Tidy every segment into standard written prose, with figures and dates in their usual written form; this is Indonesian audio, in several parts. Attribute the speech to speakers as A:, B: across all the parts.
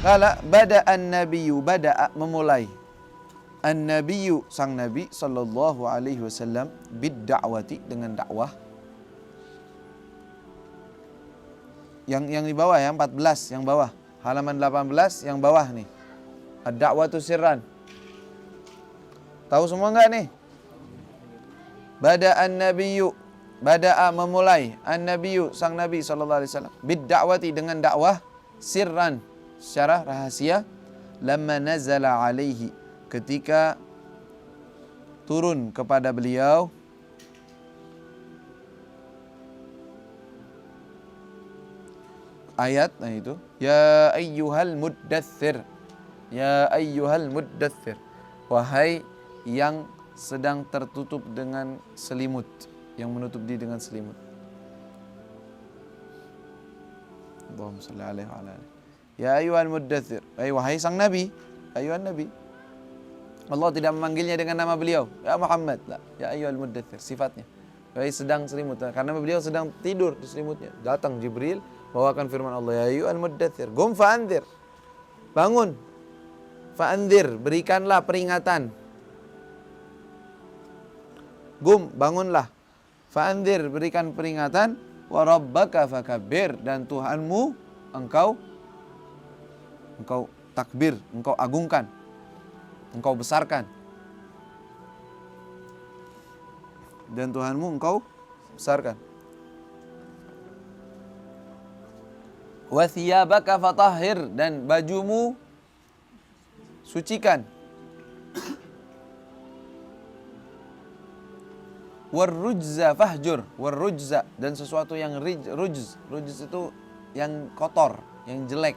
A: Qala bada'an nabiyyu, bada'a memulai. An-nabiyyu sang nabi sallallahu alaihi wasallam bid-da'wati dengan dakwah. Yang di bawah ya, 14 yang bawah. Halaman 18 yang bawah nih. Ad-da'watu sirran. Tahu semua enggak nih? Bada'an nabiyyu, bada'a memulai, an-nabiyyu sang nabi sallallahu alaihi wasallam bid-da'wati dengan dakwah sirran secara rahasia, lamma nazala alaihi ketika turun kepada beliau ayat, nah itu ya ayyuhal muddatsir, ya ayyuhal muddatsir, wahai yang sedang tertutup dengan selimut, yang menutup diri dengan selimut. Allahumma shalli alaihi wa ala alihi. Ya ayyuhal muddatsir, wahai sang nabi, ayyuhan nabi. Allah tidak memanggilnya dengan nama beliau, ya Muhammad, la, ya ayyuhal muddatsir, sifatnya. Wahai sedang selimut, karena beliau sedang tidur di selimutnya. Datang Jibril bawakan firman Allah, ya ayyuhal muddatsir, qum fa'andzir. Bangun. Fa'andzir, berikanlah peringatan. Qum, bangunlah. Fa'andzir, berikan peringatan. Wa rabbaka fakabbir, dan Tuhanmu engkau takbir, engkau agungkan, engkau besarkan. Dan Tuhanmu engkau besarkan. Wa thiyabaka fatahhir, dan bajumu sucikan. Warrujza fahjur, warrujza, dan sesuatu yang rujz itu yang kotor, yang jelek.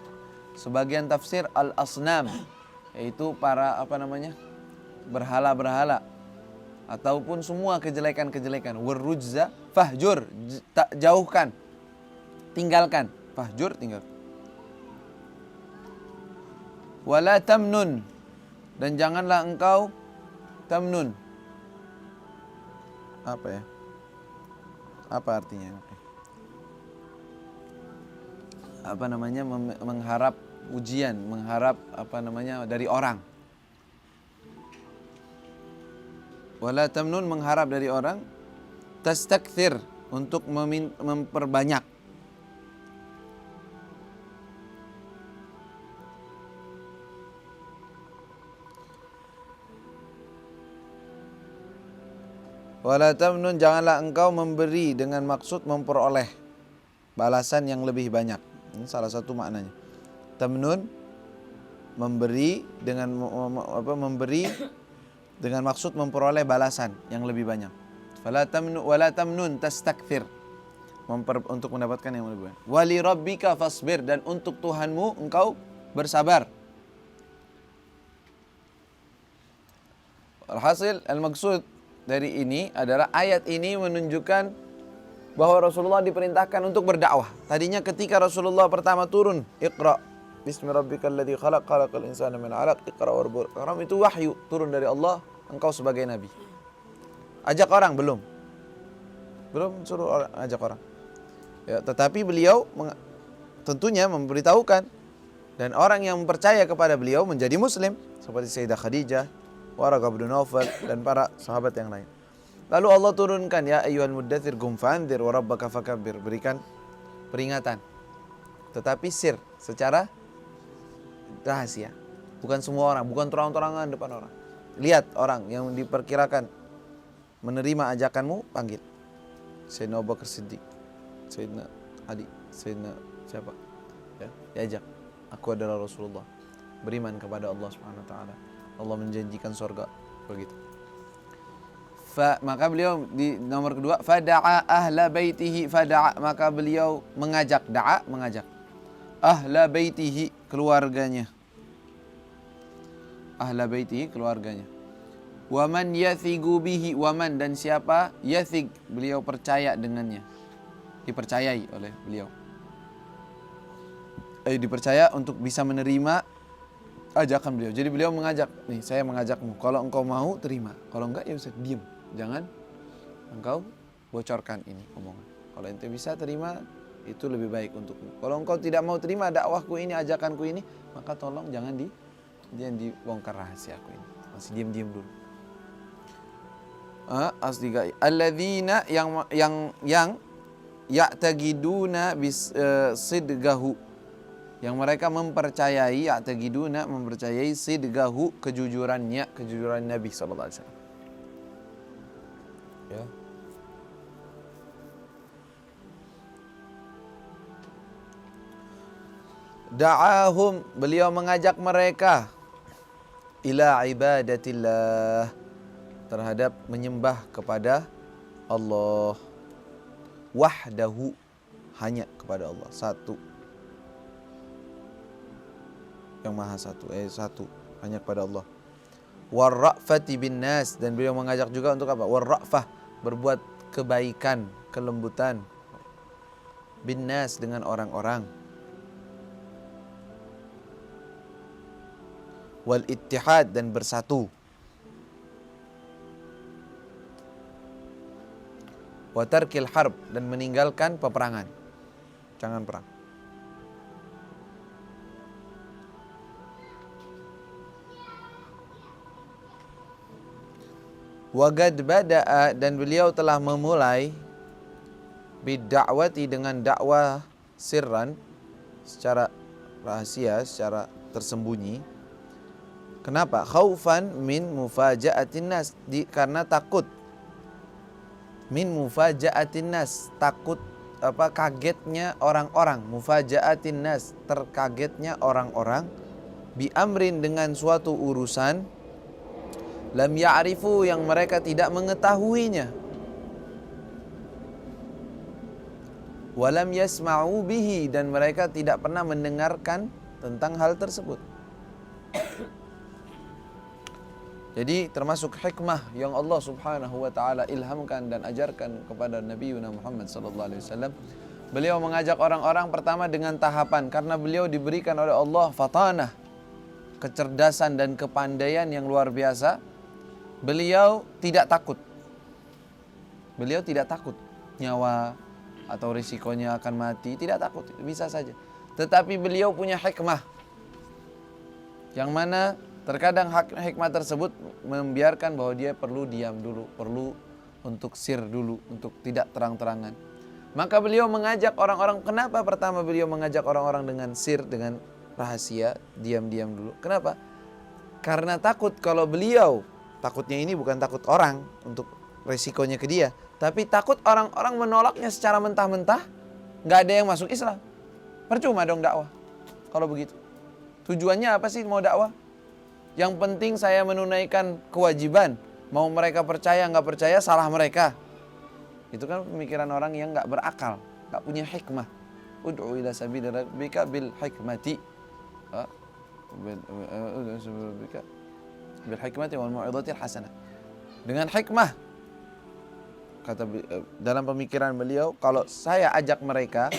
A: Sebagian tafsir al-asnam, yaitu para berhala-berhala ataupun semua kejelekan-kejelekan. Warrujza fahjur, jauhkan, tinggalkan. Fahjur, tinggalkan. Wala tamnun, dan janganlah engkau tamnun. Apa ya? Apa artinya? Mengharap ujian, mengharap dari orang. Wala tamnun, mengharap dari orang. Tastakthir, untuk memperbanyak. Wala tamnun, janganlah engkau memberi dengan maksud memperoleh balasan yang lebih banyak. Ini salah satu maknanya. Tamnun, memberi dengan memberi dengan maksud memperoleh balasan yang lebih banyak. Wala tamnun tastakthir, untuk mendapatkan yang lebih banyak. Wali rabbika fasbir, dan untuk Tuhanmu engkau bersabar. Alhasil, al-maksud dari ini adalah ayat ini menunjukkan bahwa Rasulullah diperintahkan untuk berdakwah. Tadinya ketika Rasulullah pertama turun, Iqra bismi rabbikal ladzi khalaq, khalaqal insana min 'alaq, Iqra warabbukal akram, itu wahyu turun dari Allah, engkau sebagai nabi. Ajak orang belum suruh orang, ajak orang. Ya, tetapi beliau tentunya memberitahukan, dan orang yang percaya kepada beliau menjadi muslim seperti Sayyidah Khadijah, Waraqah bin Nawfal, dan para sahabat yang lain. Lalu Allah turunkan, ya ayyuhal muddatsir qum fa'andzir wa rabbaka fakabbir, berikan peringatan. Tetapi sir, secara rahasia. Bukan semua orang, bukan terang-terangan depan orang. Lihat orang yang diperkirakan menerima ajakanmu, panggil. Sayyidina Abu Bakar Siddiq, Sayyidina Ali, Sayyidina siapa? Ya, diajak. Aku adalah Rasulullah. Beriman kepada Allah Subhanahu wa taala. Allah menjanjikan surga, begitu. Maka beliau di nomor kedua, fada'a ahla baitihi, maka beliau mengajak, mengajak ahla baitihi, keluarganya. Ahla baitihi, keluarganya. Waman yathigu bihi, waman, dan siapa yathig, beliau percaya dengannya, dipercayai oleh beliau. Dipercaya untuk bisa menerima ajakan beliau. Jadi beliau mengajak, nih saya mengajakmu, kalau engkau mau terima, kalau enggak ya usah diam, jangan engkau bocorkan ini omongan. Kalau ente bisa terima, itu lebih baik untukmu. Kalau engkau tidak mau terima dakwahku ini, ajakanku ini, maka tolong jangan dibongkar rahasiaku ini. Masih diam-diam dulu. As-3 alladzina yang ya'taqiduna sidgahu, yang mereka mempercayai, ya'taqiduna mempercayai sidgahu, kejujuran Nabi sallallahu alaihi wasallam. Ya. Da'ahum, beliau mengajak mereka ila ibadatillah, terhadap menyembah kepada Allah, wahdahu, hanya kepada Allah, satu, yang maha satu, satu, hanya kepada Allah. Warra'fati bin nas, dan beliau mengajak juga untuk apa? Warra'fah, berbuat kebaikan, kelembutan, bin nas, dengan orang-orang. Wal ittihad, dan bersatu. Wa tarkil harb, dan meninggalkan peperangan, jangan perang. Wa qad bada'a, dan beliau telah memulai bidda'wati, dengan dakwah sirran, secara rahasia, secara tersembunyi. Kenapa? Khaufan min mufaja'atin nas, karena takut. Min mufaja'atin nas, takut kagetnya orang-orang. Mufaja'atin nas, terkagetnya orang-orang. Bi amrin, dengan suatu urusan. Lam ya'rifu, yang mereka tidak mengetahuinya. Walam yasma'u bihi, dan mereka tidak pernah mendengarkan tentang hal tersebut. Jadi termasuk hikmah yang Allah Subhanahu wa taala ilhamkan dan ajarkan kepada Nabi Muhammad sallallahu alaihi wasallam. Beliau mengajak orang-orang pertama dengan tahapan, karena beliau diberikan oleh Allah fatanah, kecerdasan dan kepandaian yang luar biasa. Beliau tidak takut. Beliau tidak takut nyawa atau risikonya akan mati, tidak takut, bisa saja. Tetapi beliau punya hikmah, yang mana terkadang hikmah tersebut membiarkan bahwa dia perlu diam dulu, perlu untuk sir dulu, untuk tidak terang-terangan. Maka beliau mengajak orang-orang. Kenapa pertama beliau mengajak orang-orang dengan sir, dengan rahasia, diam-diam dulu? Kenapa? Karena takut kalau beliau, takutnya ini bukan takut orang untuk resikonya ke dia, tapi takut orang-orang menolaknya secara mentah-mentah, gak ada yang masuk Islam. Percuma dong dakwah kalau begitu. Tujuannya apa sih mau dakwah? Yang penting saya menunaikan kewajiban. Mau mereka percaya nggak percaya, salah mereka. Itu kan pemikiran orang yang nggak berakal, nggak punya hikmah. Ud'u ila sabili rabbika bil hikmati, bil hikmati wal mau'izatil hasanah. Dengan hikmah, kata dalam pemikiran beliau, kalau saya ajak mereka,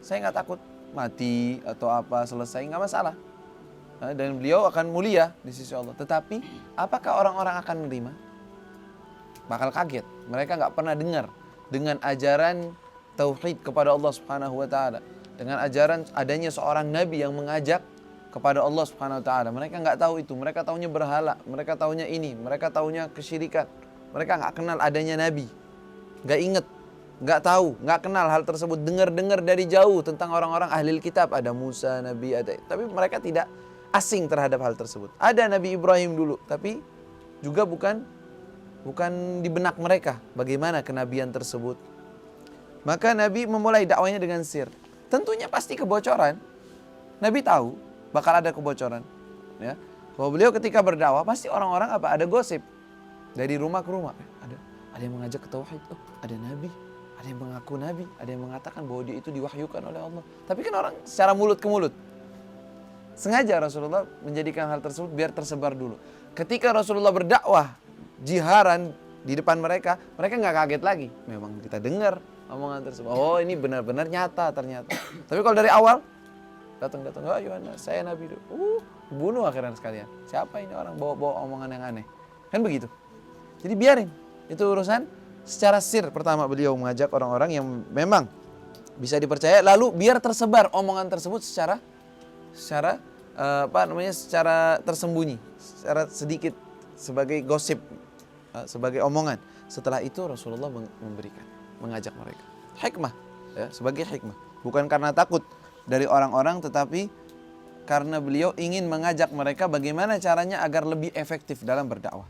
A: saya nggak takut mati atau apa, selesai nggak masalah. Dan beliau akan mulia di sisi Allah. Tetapi apakah orang-orang akan menerima? Bakal kaget. Mereka nggak pernah dengar dengan ajaran tauhid kepada Allah Subhanahu wa taala, dengan ajaran adanya seorang nabi yang mengajak kepada Allah Subhanahu wa taala. Mereka nggak tahu itu. Mereka taunya berhala, mereka taunya ini, mereka taunya kesyirikan. Mereka nggak kenal adanya nabi, nggak inget, nggak tahu, nggak kenal hal tersebut. Dengar-dengar dari jauh tentang orang-orang ahli kitab, ada Musa, Nabi, ada. Tapi mereka tidak asing terhadap hal tersebut. Ada Nabi Ibrahim dulu, tapi juga bukan di benak mereka bagaimana kenabian tersebut. Maka Nabi memulai dakwanya dengan sir. Tentunya pasti kebocoran. Nabi tahu bakal ada kebocoran. Ya, bahwa beliau ketika berdakwah pasti orang-orang apa? Ada gosip dari rumah ke rumah. Ada yang mengajak ke tauhid. Oh, ada Nabi. Ada yang mengaku Nabi. Ada yang mengatakan bahwa dia itu diwahyukan oleh Allah. Tapi kan orang secara mulut ke mulut. Sengaja Rasulullah menjadikan hal tersebut biar tersebar dulu. Ketika Rasulullah berdakwah jiharan di depan mereka, mereka nggak kaget lagi. Memang kita dengar omongan tersebut. Oh, ini benar-benar nyata ternyata. Tapi kalau dari awal datang, oh Yohana, saya Nabi dulu. Bunuh akhirnya sekalian. Siapa ini orang bawa omongan yang aneh? Kan begitu. Jadi biarin. Itu urusan secara sir. Pertama beliau mengajak orang-orang yang memang bisa dipercaya, lalu biar tersebar omongan tersebut secara secara tersembunyi, secara sedikit, sebagai gosip, sebagai omongan. Setelah itu Rasulullah mengajak mereka. Hikmah, ya, sebagai hikmah. Bukan karena takut dari orang-orang, tetapi karena beliau ingin mengajak mereka bagaimana caranya agar lebih efektif dalam berdakwah.